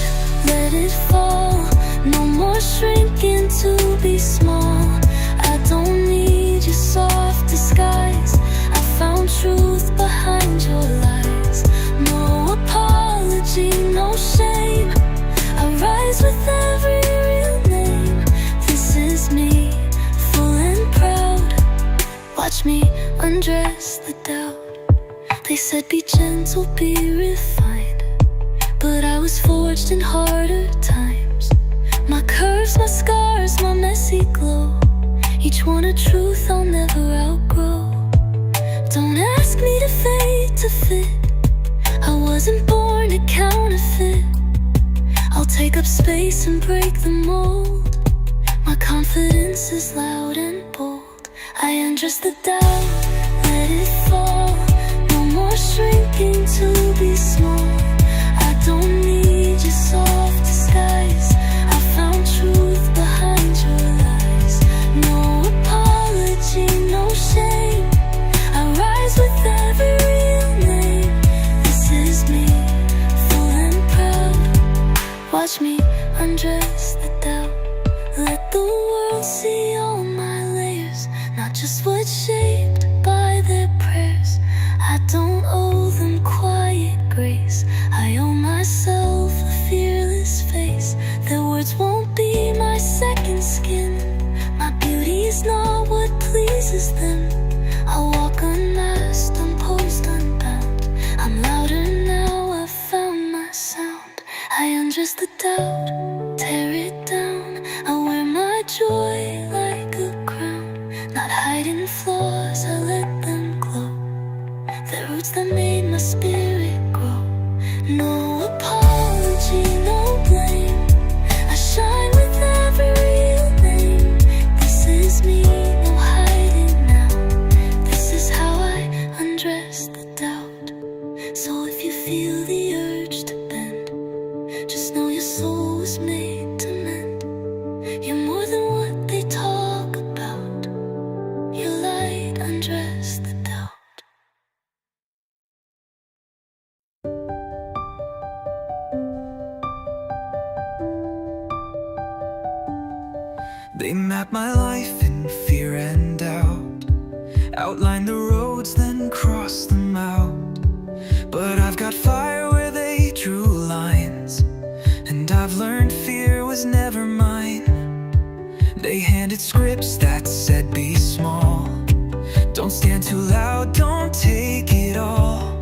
let it fall. No more shrinking to be small. I don't need your soft disguise, I found truth behind your lies. No apology, no shame, I rise with every real name. This is me, full and proud. Watch Watch me undress the doubt. They said be gentle, be refined, but I was forged in harder times. My curves, my scars, my messy glow, each one a truth I'll never outgrow. Don't ask me to fade to fit, I wasn't born to counterfeit. I'll take up space and break the mold. My confidence is loud and bold. I undress the doubt, let it fall. No more shrinking to be small. I don't need your soft disguise. I found truth behind your lies. No apology, no shame. I rise with every real name. This is me, full and proud. Watch me undress the doubt. Let the world see all my layers, not just what's shaped by their prayers. I don't owe them quiet grace, I owe myself a fearless face. Their words won't be my second skin. My beauty is not what pleases them. I'll walk unmasked, unposed, unbound. I'm louder now, I've found my sound. I undress the doubt, tear it down. I wear my joy like a crown, not hiding flaws, I let them glow. The roots that made my spirit grow. No apology, no blame. I shine with every real name. This is me, no hiding now. This is how I undress the doubt. So if you feel the urge to bend, just know your soul was made to mend. You're more than what they talk about. Your light undress the doubt. They map my life in fear and doubt, outline the roads, then cross them out. But I've got fire where they drew lines, and I've learned fear was never mine. They handed scripts that said be small, don't stand too loud, don't take it all.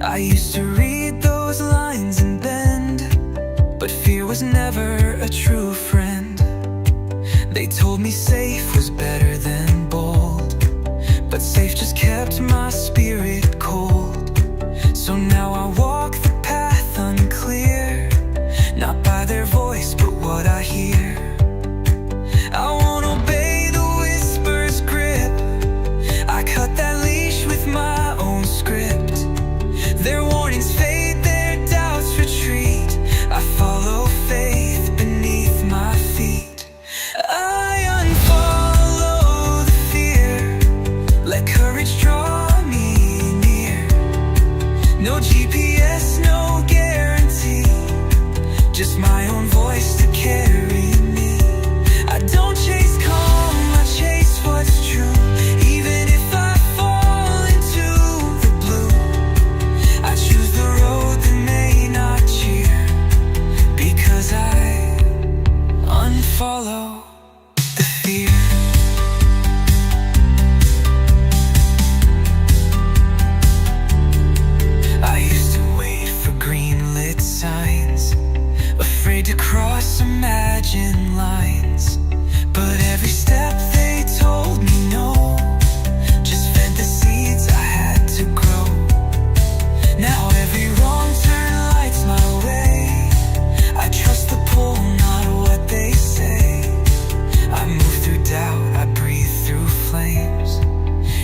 I used to read those lines and bend, but fear was never a true friend. They told me safe was better than bold, but safe just kept my spirit cold. So now I walk the path unclear, not by their voice but what I hear. I won't obey the whisper's grip, I cut that leash with my own script. Their warnings fade, their doubts retreat, I follow faith beneath my feet. I unfollow the fear, let courage draw me near. No GPS, no guarantee, just my own voice to carry me. I don't chase calm, I chase what's true. Even if I fall into the blue, I choose the road that may not cheer, because I unfollow the fear. I used to wait for green lit signs, afraid to cross imagined lines. But every step they told me no, just fed the seeds I had to grow. Now every wrong turn lights my way, I trust the pull, not what they say. I move through doubt, I breathe through flames,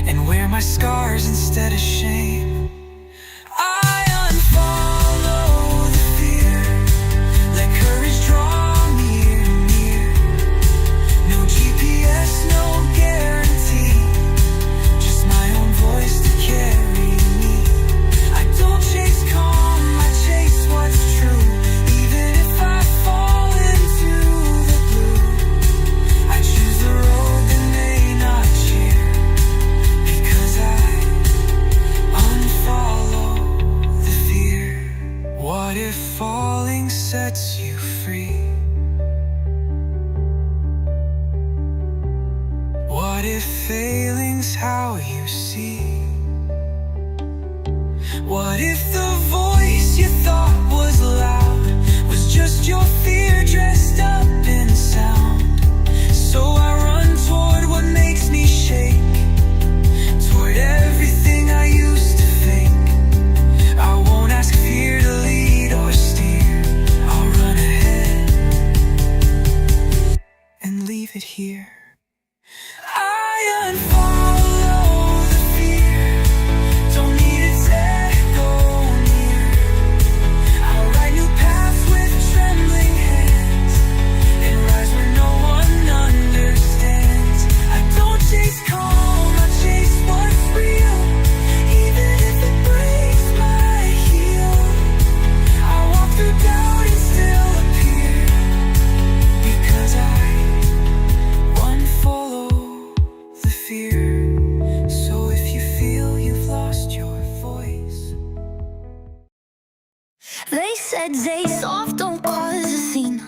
and wear my scars instead of shame. I unfollow the fear, let courage draw near, near. No GPS, no guarantee, just my own voice to carry me. I don't chase calm, I chase what's true. Even if I fall into the blue, I choose the road that may not cheer, because I unfollow things how you see? What if the voice you thought was loud was just your fear dressed up in sound? So I run toward what makes me shake, toward everything I used to fake. I won't ask fear to lead or steer. I'll run ahead and leave it here. I unfollow the fear, don't need its echo near. I'll write new paths with trembling hands and rise where no one understands. I don't chase calm, I chase what's real, even if it breaks my heel. I walk through doubt and still appear, because I follow the fear. So if you feel you've lost your voice, They said stay soft, don't cause a scene,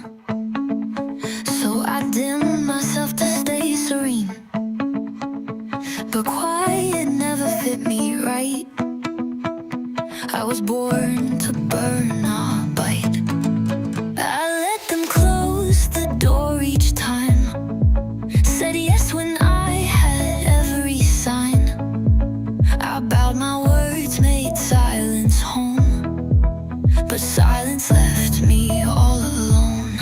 so I dim myself to stay serene. But quiet never fit me right. I was born to burn, not bite. I let them close the door each time, said yes when I had every sign. I bowed my words, made silence home, but silence left me all alone.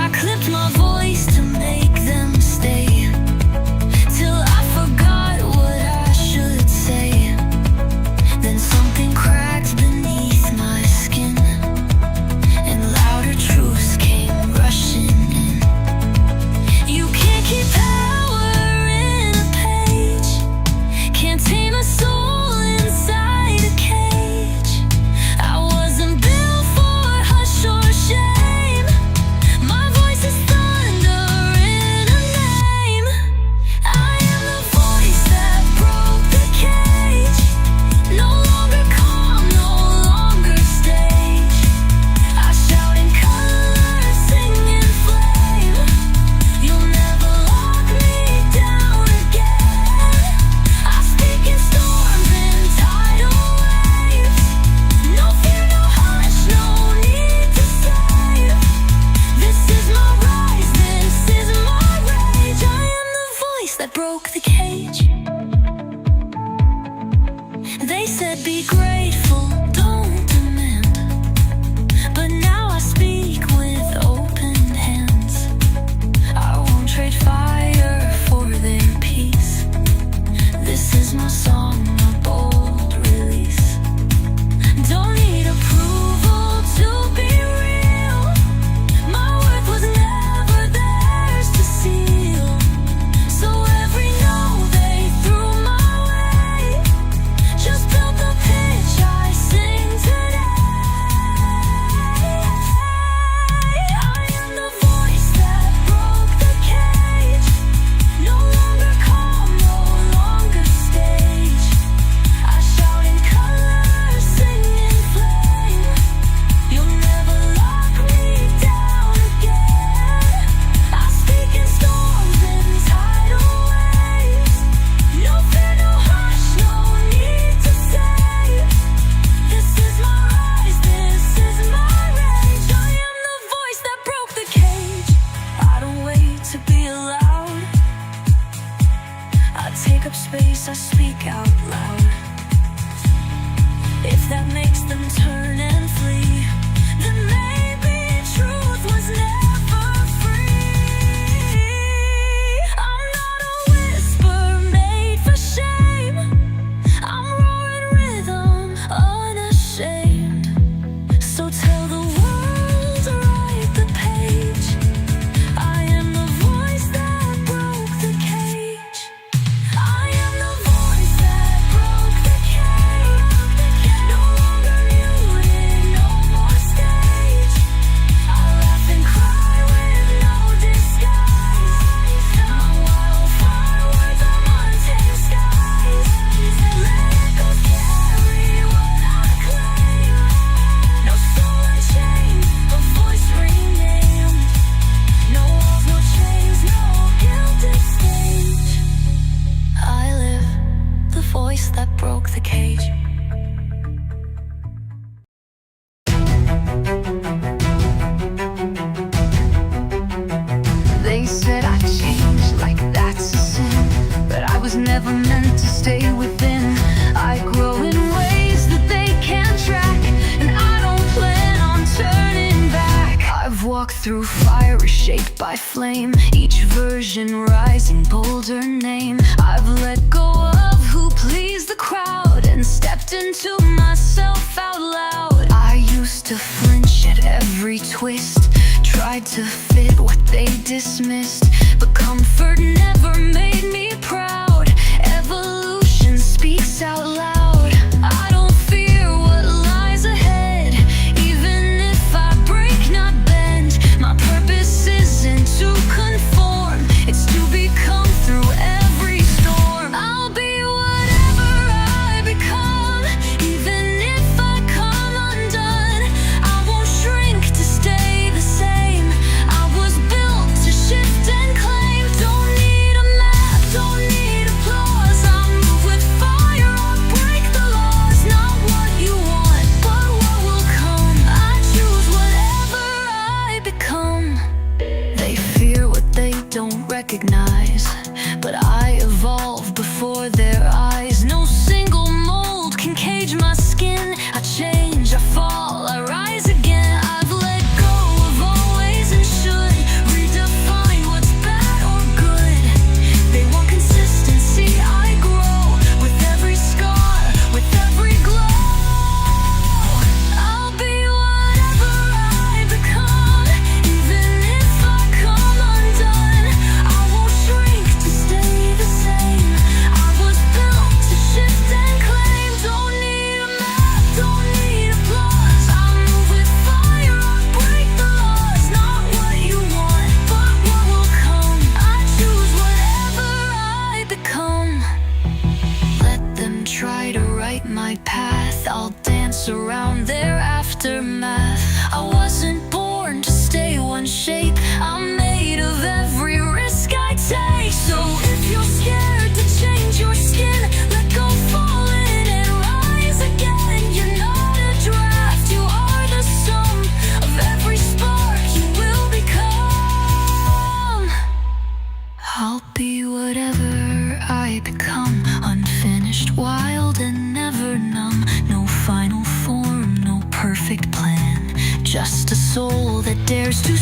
I clipped my voice to make them stay, till I forgot what I should say. Then something cracked beneath my skin, and louder truths came rushing in. You can't keep power in a page, can't tame a soul inside a cage. I wasn't built for hush or shame. My voice is thunder in a name. I am the voice that broke the cage, no longer calm, no longer stage. I shout in color, sing in flame. You'll never lock me down again. I speak in storms and tidal waves. No fear, no hush, no need to save. This is my rise, this is my rage. I am the voice that broke the cage. They said be grateful, don't demand, but now I speak with open hands. I won't trade fire for their peace. This is my song, my bold release. Don't need approval to be real. My worth was never theirs to seal. So every no they threw my way just built the pitch I sing today. I am the voice that broke the cage, no longer calm, no longer stage. I shout in color, sing in flame. You'll never lock me down again. I speak in storms and tidal waves. No fear, no hush, no need to save. This is my rise, this is my rage. I am the voice that broke the cage. I don't wait to be allowed. I take up space, I speak out loud. If that makes them turn and flee, then maybe truth was never free. I'm not a whisper made for shame. I'm roaring rhythm, unashamed. So tell the world to write the page. I am the voice that broke the cage. I am the voice that broke the cage. No longer muted, no more stage. I laugh and cry never meant to stay within. I grow in ways that they can't track, and I don't plan on turning back. I've walked through fire shaped by flame, each version rising bolder name. I've let go of who pleased the crowd and stepped into myself out loud. I used to flinch at every twist, tried to fit what they dismissed, but comfort never made me proud. Evolution speaks out loud. I don't fear what lies ahead, even if I break, not bend. My purpose isn't to conform, it's to become through every storm. I'll be whatever I become, even if I come undone. I won't shrink to stay the same. I was built to shift and claim. Don't need a map, don't need applause. I move with fire or break the laws. Not what you want, but what will come. I choose whatever I become. They fear what they don't recognize, but I evolve before their eyes. No single mold can cage my skin. I change, I fall, I rise again. I've let go of always and should, redefine what's bad or good. They want consistency, I grow with every scar, with every glow. I'll be whatever I become, even if I come undone. I won't shrink to stay the same. I was built to shift and claim. Don't need a map, don't need applause. I move with fire or break the laws. Not what you want, but what will come. I choose whatever I become. Let them try to write my path, I'll dance around their aftermath. I wasn't born to stay one shape, I'm made of every risk I take. So if you're scared to change your skin, let go, fall in and rise again. You're not a draft, you are the sum of every spark you will become. I'll be whatever I become, unfinished, wild and never numb. No final form, no perfect plan, just a soul that dares to